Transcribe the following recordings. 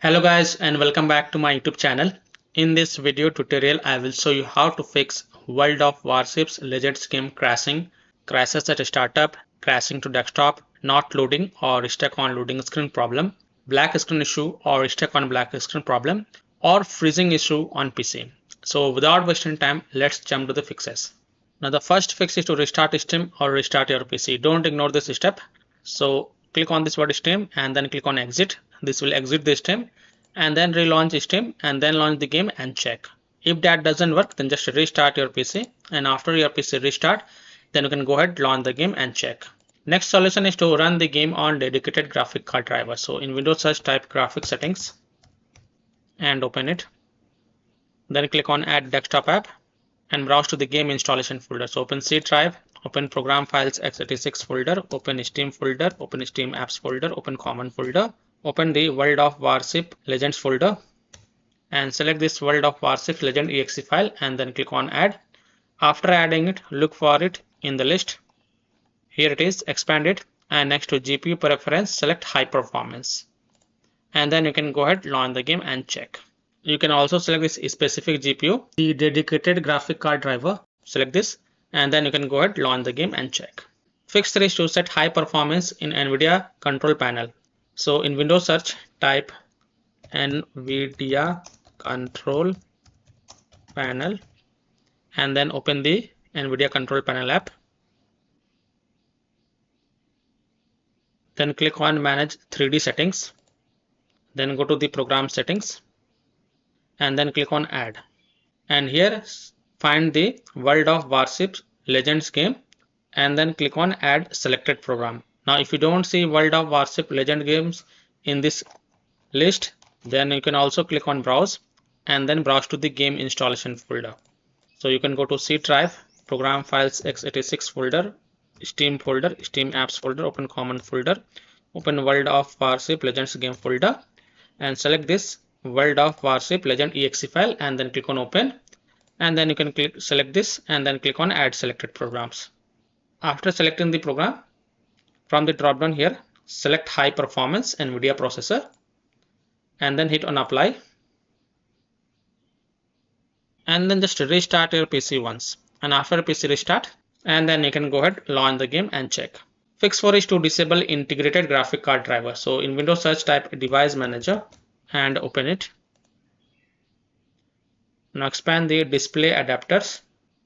Hello guys and welcome back to my YouTube channel. In this video tutorial I will show you how to fix World of Warships Legends game crashing, crashes at startup, crashing to desktop, not loading or stuck on loading screen problem, black screen issue or stuck on black screen problem, or freezing issue on PC. So without wasting time, let's jump to the fixes. Now the first fix is to restart Steam or restart your PC. Don't ignore this step. So click on this word Steam and then click on exit. This will exit the Steam and then relaunch Steam and then launch the game and check. If that doesn't work, then just restart your PC, and after your PC restart, then you can go ahead, launch the game and check. Next solution is to run the game on dedicated graphic card driver. So in Windows search, type graphic settings and open it. Then click on add desktop app and browse to the game installation folder. So open C drive, open program files x86 folder, open Steam folder, open Steam apps folder, open common folder, open the World of Warship Legends folder and select this World of Warship Legend exe file and then click on add. After adding it, look for it in the list. Here it is, expand it, and next to GPU preference, select high performance. And then you can go ahead, launch the game and check. You can also select this specific GPU, the dedicated graphic card driver. Select this and then you can go ahead, launch the game and check. Fix 3 is to set high performance in NVIDIA control panel. So in Windows search, type NVIDIA control panel and then open the NVIDIA control panel app. Then click on manage 3D settings. Then go to the program settings and then click on add. And here find the World of Warships Legends game and then click on add selected program. Now if you don't see World of Warship Legend games in this list, then you can also click on browse and then browse to the game installation folder. So you can go to C drive, program files x86 folder, Steam folder, Steam apps folder, open common folder, open World of Warship Legends game folder and select this World of Warship Legend exe file and then click on open, and then you can select this and then click on add selected programs. After selecting the program, from the drop down here, select high performance NVIDIA processor and then hit on apply and then just restart your PC once, and after PC restart, and then you can go ahead, launch the game and check. Fix 4 is to disable integrated graphic card driver. So in Windows search, type device manager and open it. Now expand the display adapters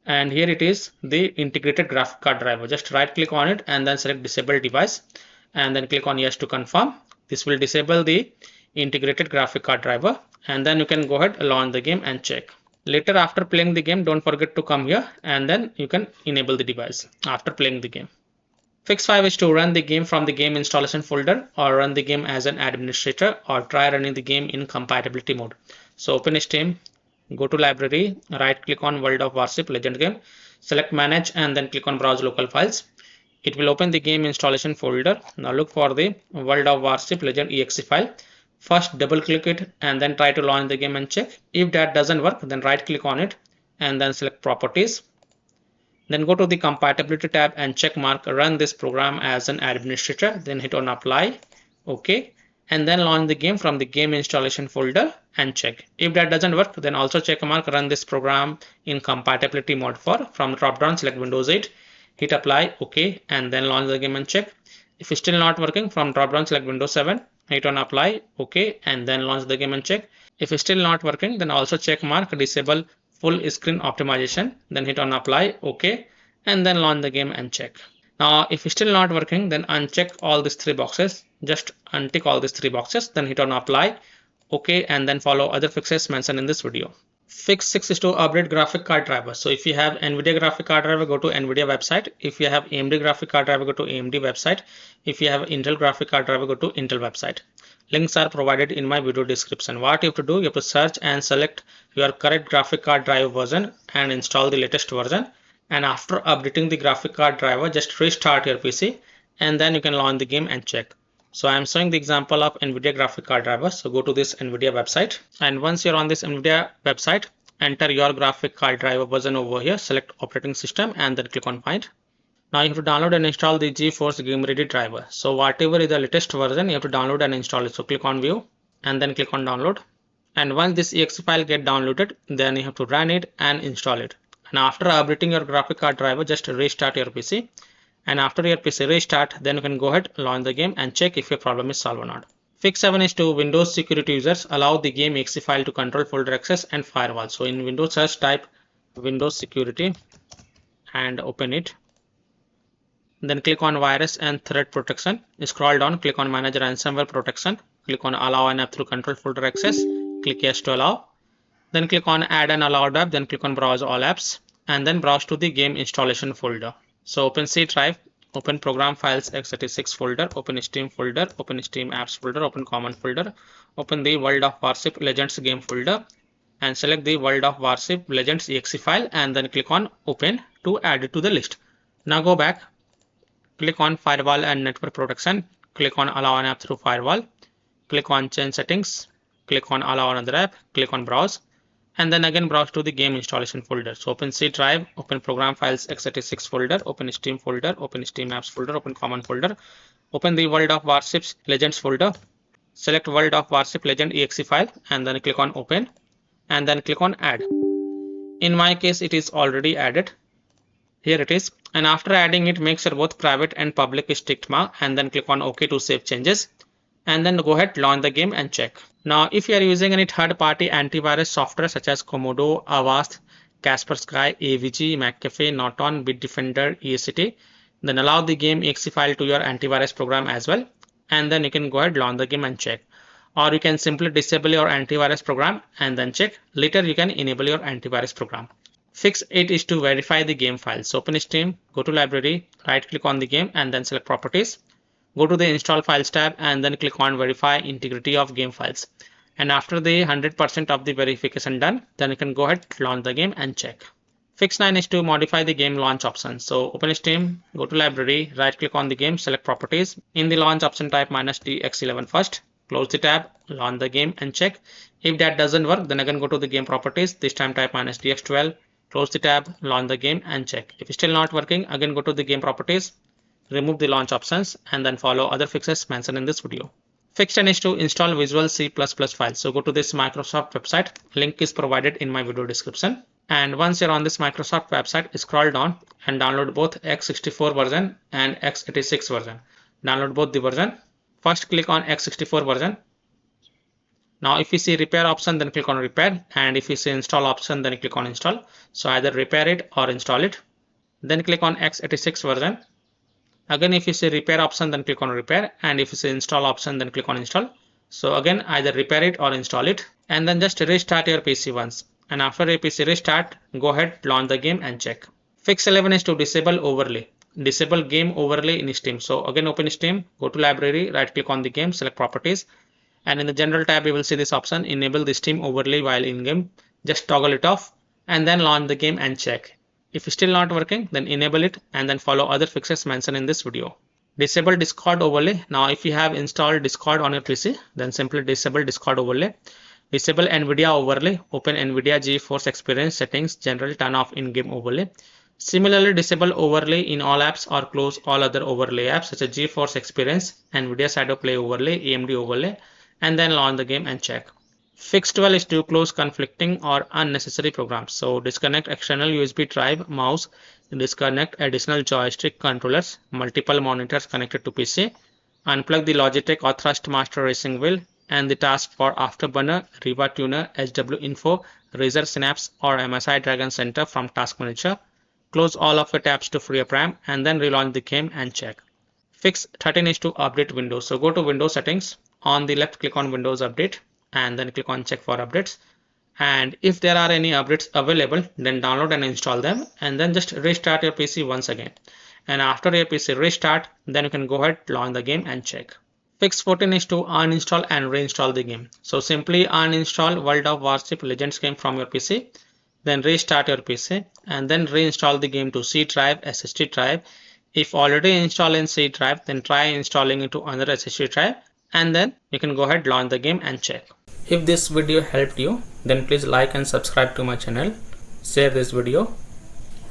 and here it is, the integrated graphic card driver. Just right click on it and then select disable device and then click on yes to confirm. This will disable the integrated graphic card driver and then you can go ahead, launch the game and check. Later after playing the game, don't forget to come here and then you can enable the device after playing the game. Fix 5 is to run the game from the game installation folder or run the game as an administrator or try running the game in compatibility mode. So open Steam, go to library, right click on World of Warship Legend game, select manage and then click on browse local files. It will open the game installation folder. Now look for the World of Warship Legend exe file. First double click it and then try to launch the game and check. If that doesn't work, then right click on it and then select properties. Then go to the compatibility tab and check mark run this program as an administrator, then hit on apply, OK, and then launch the game from the game installation folder and check. If that doesn't work, then also check mark run this program in compatibility mode for, from drop down select Windows 8, hit apply, OK, and then launch the game and check. If it's still not working, from drop down select Windows 7, hit on apply, OK, and then launch the game and check. If it's still not working, then also check mark disable full screen optimization, then hit on apply, OK, and then launch the game and check. Now if it's still not working, then uncheck all these 3 boxes, just untick all these 3 boxes, then hit on apply, OK, and then follow other fixes mentioned in this video. Fix 6 is to update graphic card driver. So if you have NVIDIA graphic card driver, go to NVIDIA website. If you have AMD graphic card driver, go to AMD website. If you have Intel graphic card driver, go to Intel website. Links are provided in my video description. What you have to do, you have to search and select your correct graphic card driver version and install the latest version. And after updating the graphic card driver, just restart your PC and then you can launch the game and check. So I am showing the example of NVIDIA graphic card driver. So go to this NVIDIA website, and once you're on this NVIDIA website, enter your graphic card driver version over here, select operating system and then click on find. Now you have to download and install the GeForce Game Ready driver. So whatever is the latest version, you have to download and install it. So click on view and then click on download. And once this exe file get downloaded, then you have to run it and install it. And after updating your graphic card driver, just restart your PC. And after your PC restart, then you can go ahead, launch the game and check if your problem is solved or not. Fix 7 is to Windows security users allow the game exe file to control folder access and firewall. So in Windows search, type Windows security and open it. Then click on virus and threat protection. Scroll down, click on manage ransomware protection. Click on allow an app through control folder access. Click yes to allow. Then click on add an allowed app. Then click on browse all apps and then browse to the game installation folder. So open C drive, open program files x86 folder, open Steam folder, open Steam apps folder, open common folder, open the World of Warship Legends game folder and select the World of Warship Legends exe file and then click on open to add it to the list. Now go back, click on firewall and network protection, click on allow an app through firewall, click on change settings, click on allow another app, click on browse and then again browse to the game installation folder. So open C drive, open program files x86 folder, open Steam folder, open Steam apps folder, open common folder, open the World of Warships Legends folder, select World of Warship Legend exe file and then click on open and then click on add. In my case it is already added. Here it is, and after adding it, make sure both private and public is ticked mark and then click on OK to save changes and then go ahead, launch the game and check. Now if you are using any third-party antivirus software such as Komodo, Avast, Kaspersky, AVG, McAfee, Norton, Bitdefender, ESCT, then allow the game exe file to your antivirus program as well and then you can go ahead, launch the game and check. Or you can simply disable your antivirus program and then check. Later you can enable your antivirus program. Fix 8 is to verify the game files. So open Steam, go to library, right click on the game and then select properties. Go to the install files tab and then click on verify integrity of game files. And after the 100% of the verification done, then you can go ahead, launch the game and check. Fix 9 is to modify the game launch option. So open Steam, go to library, right click on the game, select properties. In the launch option type -dx11 first. Close the tab, launch the game and check. If that doesn't work, then again go to the game properties. This time type -dx12. Close the tab, launch the game and check. If it's still not working, again go to the game properties, remove the launch options and then follow other fixes mentioned in this video. Fix 10 is to install Visual C++ files. So go to this Microsoft website. Link is provided in my video description. And once you're on this Microsoft website, scroll down and download both x64 version and x86 version. Download both the version. First click on x64 version. Now if you see repair option, then click on repair, and if you see install option, then click on install. So either repair it or install it. Then click on x86 version. Again if you see repair option, then click on repair, and if you see install option, then click on install. So again either repair it or install it and then just restart your PC once. And after your PC restart, go ahead, launch the game and check. Fix 11 is to disable overlay. Disable game overlay in Steam. So again open Steam, go to library, right click on the game, select properties. And in the general tab, you will see this option, enable the Steam overlay while in game. Just toggle it off and then launch the game and check. If it's still not working, then enable it and then follow other fixes mentioned in this video. Disable Discord overlay. Now if you have installed Discord on your PC, then simply disable Discord overlay. Disable NVIDIA overlay. Open NVIDIA GeForce Experience settings, general turn off in-game overlay. Similarly, disable overlay in all apps or close all other overlay apps such as GeForce Experience, NVIDIA Shadow Play overlay, AMD overlay, and then launch the game and check. Fix 12 is to close conflicting or unnecessary programs. So disconnect external USB drive, mouse, disconnect additional joystick controllers, multiple monitors connected to PC, unplug the Logitech or Thrustmaster racing wheel, and the task for Afterburner, Riva Tuner, HW Info, Razer Synapse or MSI Dragon Center from Task Manager. Close all of the tabs to free up RAM and then relaunch the game and check. Fix 13 is to update Windows. So go to Windows settings. On the left, click on Windows Update and then click on check for updates. And if there are any updates available, then download and install them and then just restart your PC once again. And after your PC restart, then you can go ahead, launch the game and check. Fix 14 is to uninstall and reinstall the game. So simply uninstall World of Warship Legends game from your PC, then restart your PC and then reinstall the game to C drive, SSD drive. If already installed in C drive, then try installing it to another SSD drive and then you can go ahead, launch the game and check. If this video helped you, then please like and subscribe to my channel, share this video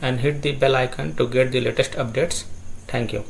and hit the bell icon to get the latest updates. Thank you.